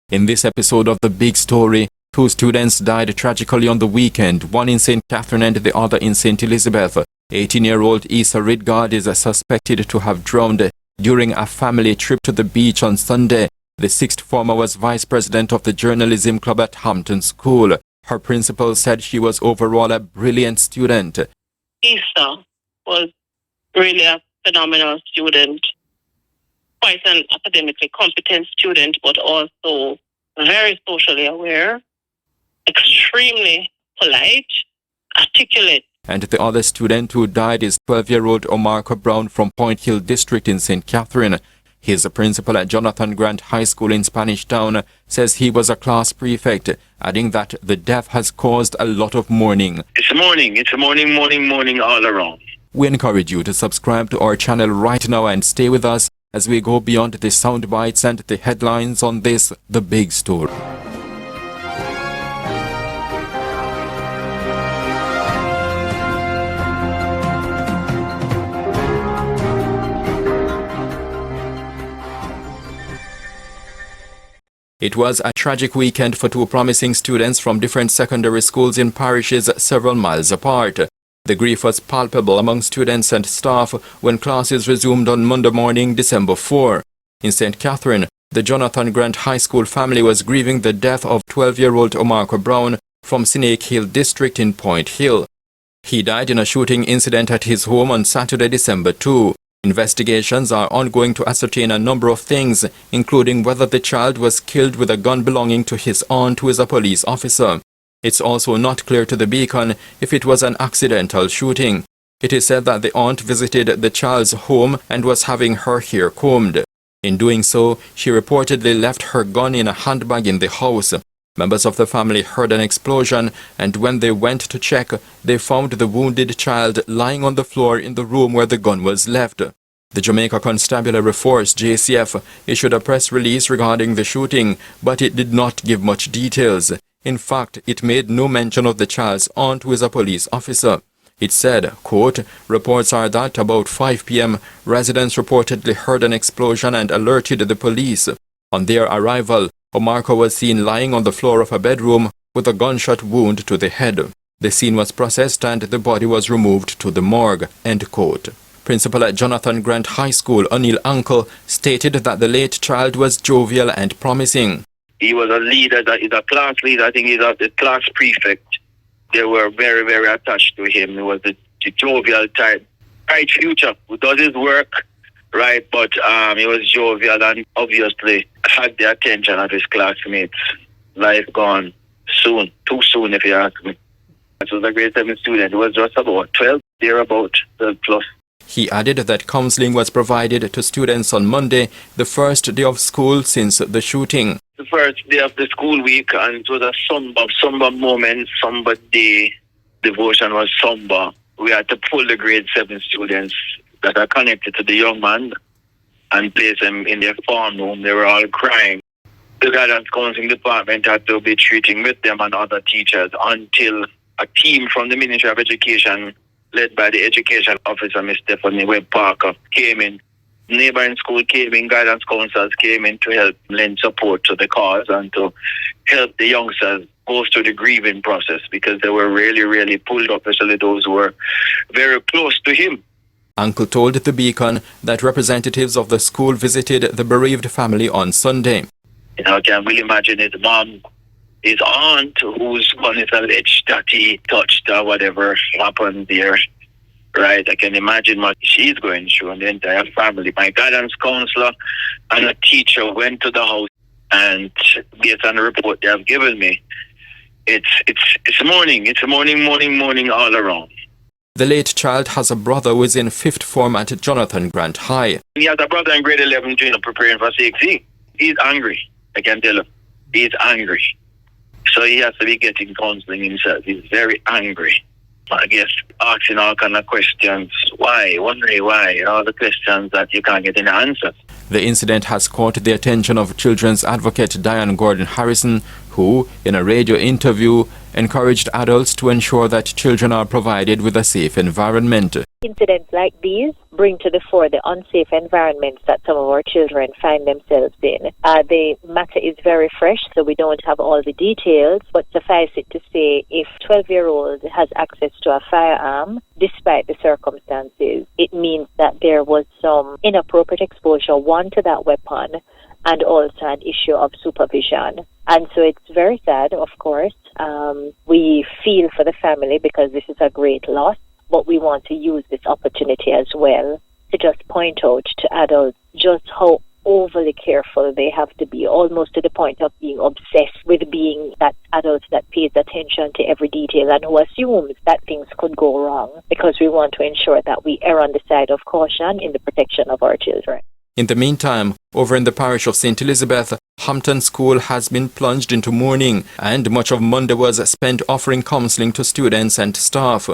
In this episode of The Big Story, two students died tragically on the weekend, one in St. Catherine and the other in St. Elizabeth. 18-year-old Issa Ridgard is suspected to have drowned during a family trip to the beach on Sunday. The sixth former was vice president of the journalism club at Hampton School. Her principal said she was overall a brilliant student. Issa was really a phenomenal student, quite an academically competent student, but also very socially aware, extremely polite, articulate. And the other student who died is 12-year-old Omarco Brown from Point Hill District in St. Catherine. His principal at Jonathan Grant High School in Spanish Town says he was a class prefect, adding that the death has caused a lot of mourning. It's mourning all around. We encourage you to subscribe to our channel right now and stay with us as we go beyond the sound bites and the headlines on this, The Big Story. It was a tragic weekend for two promising students from different secondary schools in parishes several miles apart. The grief was palpable among students and staff when classes resumed on Monday morning, December 4. In St. Catherine, the Jonathan Grant High School family was grieving the death of 12-year-old Omarco Brown from Snake Hill District in Point Hill. He died in a shooting incident at his home on Saturday, December 2. Investigations are ongoing to ascertain a number of things, including whether the child was killed with a gun belonging to his aunt, who is a police officer. It's also not clear to the Beacon if it was an accidental shooting. It is said that the aunt visited the child's home and was having her hair combed. In doing so, she reportedly left her gun in a handbag in the house. Members of the family heard an explosion, and when they went to check, they found the wounded child lying on the floor in the room where the gun was left. The Jamaica Constabulary Force, JCF, issued a press release regarding the shooting, but it did not give much details. In fact, it made no mention of the child's aunt, who is a police officer. It said, quote, "Reports are that about 5 p.m., residents reportedly heard an explosion and alerted the police. On their arrival, Omarco was seen lying on the floor of a bedroom with a gunshot wound to the head. The scene was processed and the body was removed to the morgue." End quote. Principal at Jonathan Grant High School, O'Neill Uncle, stated that the late child was jovial and promising. He was a leader, he's a class leader. I think he's a class prefect. They were very, very attached to him. He was the jovial type. Bright future, who does his work, right? But he was jovial and obviously had the attention of his classmates. Life gone soon, too soon if you ask me. This was a grade 7 student. He was just about 12, thereabout, 12 plus. He added that counseling was provided to students on Monday, the first day of school since the shooting. The first day of the school week, and it was a somber moment, somber day. Devotion was somber. We had to pull the grade 7 students that are connected to the young man and place them in their farm room. They were all crying. The guidance counseling department had to be treating with them and other teachers until a team from the Ministry of Education, led by the education officer, Ms. Stephanie Webb Parker, came in. Neighboring school came in, guidance counselors came in to help lend support to the cause and to help the youngsters go through the grieving process, because they were really, really pulled up, especially those who were very close to him. Uncle told the Beacon that representatives of the school visited the bereaved family on Sunday. You know, can we imagine his mom, his aunt, whose one is alleged that he touched or whatever happened there, right? I can imagine what she's going through, and the entire family. My guidance counselor and a teacher went to the house, and based on the report they have given me, it's mourning all around. The late child has a brother who is in 5th form at Jonathan Grant High. He has a brother in grade 11 preparing for 6E. He's angry, I can tell you. He's angry. So he has to be getting counseling himself. He's very angry. I guess asking all kind of questions. Why? Wondering why. All the questions that you can't get any answers. The incident has caught the attention of children's advocate Diane Gordon Harrison, who, in a radio interview, encouraged adults to ensure that children are provided with a safe environment. Incidents like these bring to the fore the unsafe environments that some of our children find themselves in. The matter is very fresh, so we don't have all the details, but suffice it to say, if 12-year-old has access to a firearm, despite the circumstances, it means that there was some inappropriate exposure, one, to that weapon, and also an issue of supervision. And so it's very sad, of course. We feel for the family because this is a great loss. But we want to use this opportunity as well to just point out to adults just how overly careful they have to be, almost to the point of being obsessed with being that adult that pays attention to every detail and who assumes that things could go wrong, because we want to ensure that we err on the side of caution in the protection of our children. In the meantime, over in the parish of St. Elizabeth, Hampton School has been plunged into mourning, and much of Monday was spent offering counselling to students and staff.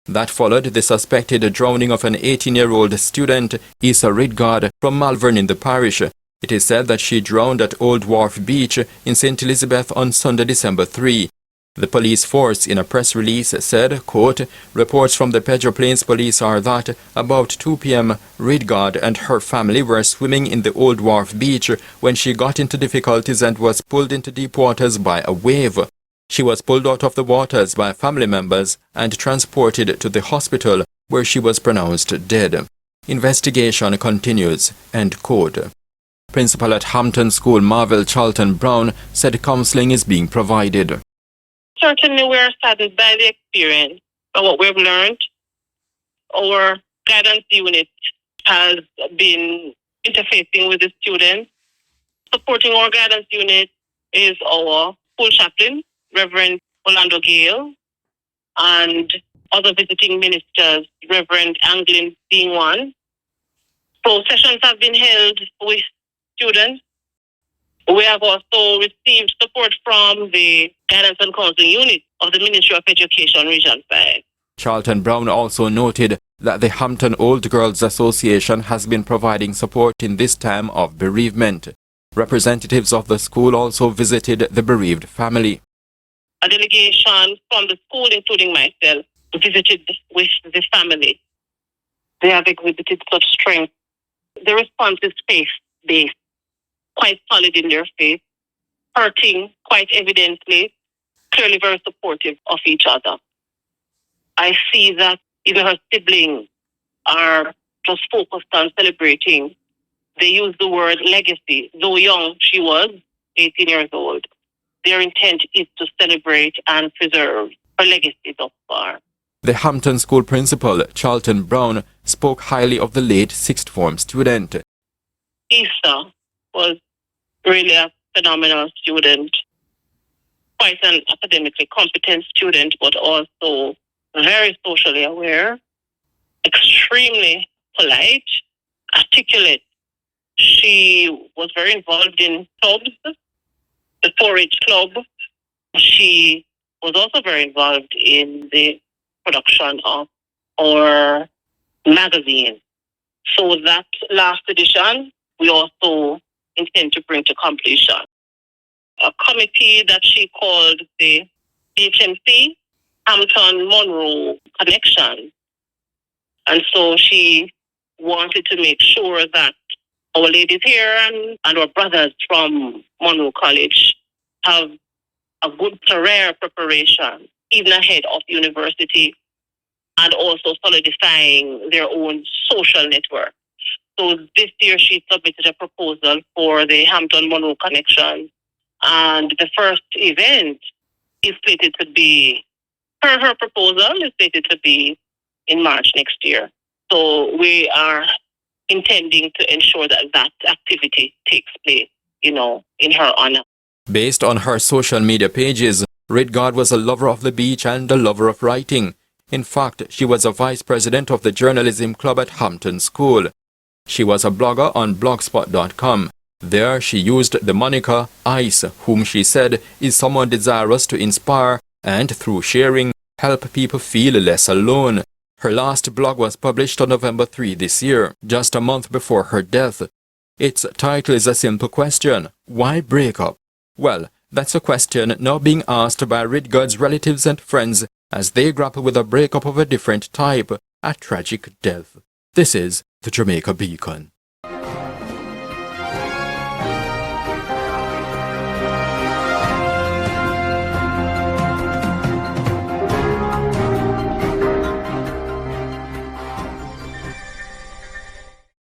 That followed the suspected drowning of an 18-year-old student, Issa Ridgard, from Malvern in the parish. It is said that she drowned at Old Wharf Beach in St. Elizabeth on Sunday, December 3. The police force, in a press release, said, quote, "Reports from the Pedro Plains Police are that about 2 p.m. Ridgard and her family were swimming in the Old Wharf Beach when she got into difficulties and was pulled into deep waters by a wave. She was pulled out of the waters by family members and transported to the hospital, where she was pronounced dead. Investigation continues." End quote. Principal at Hampton School, Marvel Charlton Brown, said counselling is being provided. Certainly we are saddened by the experience and what we've learned. Our guidance unit has been interfacing with the students. Supporting our guidance unit is our school chaplain, Reverend Orlando Gale, and other visiting ministers, Reverend Anglin being one. So sessions have been held with students. We have also received support from the Guidance and Counseling Unit of the Ministry of Education Region 5. Charlton Brown also noted that the Hampton Old Girls Association has been providing support in this time of bereavement. Representatives of the school also visited the bereaved family. A delegation from the school, including myself, visited with the family. They have exhibited such strength. The response is faith-based, quite solid in their faith, hurting quite evidently, clearly very supportive of each other. I see that even her siblings are just focused on celebrating. They use the word legacy. Though young she was, 18 years old, their intent is to celebrate and preserve her legacy thus far. The Hampton School principal, Charlton Brown, spoke highly of the late sixth form student. Issa was really a phenomenal student, quite an academically competent student, but also very socially aware, extremely polite, articulate. She was very involved in clubs, the 4-H club. She was also very involved in the production of our magazine. So that last edition, we also intend to bring to completion. A committee that she called the HMC, Hampton Monroe Connection. And so she wanted to make sure that our ladies here and our brothers from Monroe College have a good career preparation, even ahead of university, and also solidifying their own social network. So this year she submitted a proposal for the Hampton Monroe Connection, and the first event is slated to be, per her proposal, is slated to be in March next year. So we are intending to ensure that that activity takes place, in her honor. Based on her social media pages, Ridgard was a lover of the beach and a lover of writing. In fact, she was a vice president of the journalism club at Hampton School. She was a blogger on blogspot.com. There, she used the moniker Ice, whom she said is someone desirous to inspire and, through sharing, help people feel less alone. Her last blog was published on November 3 this year, just a month before her death. Its title is a simple question: why break up? Well, that's a question now being asked by Ridgard's relatives and friends as they grapple with a breakup of a different type, a tragic death. This is the Jamaica Beacon.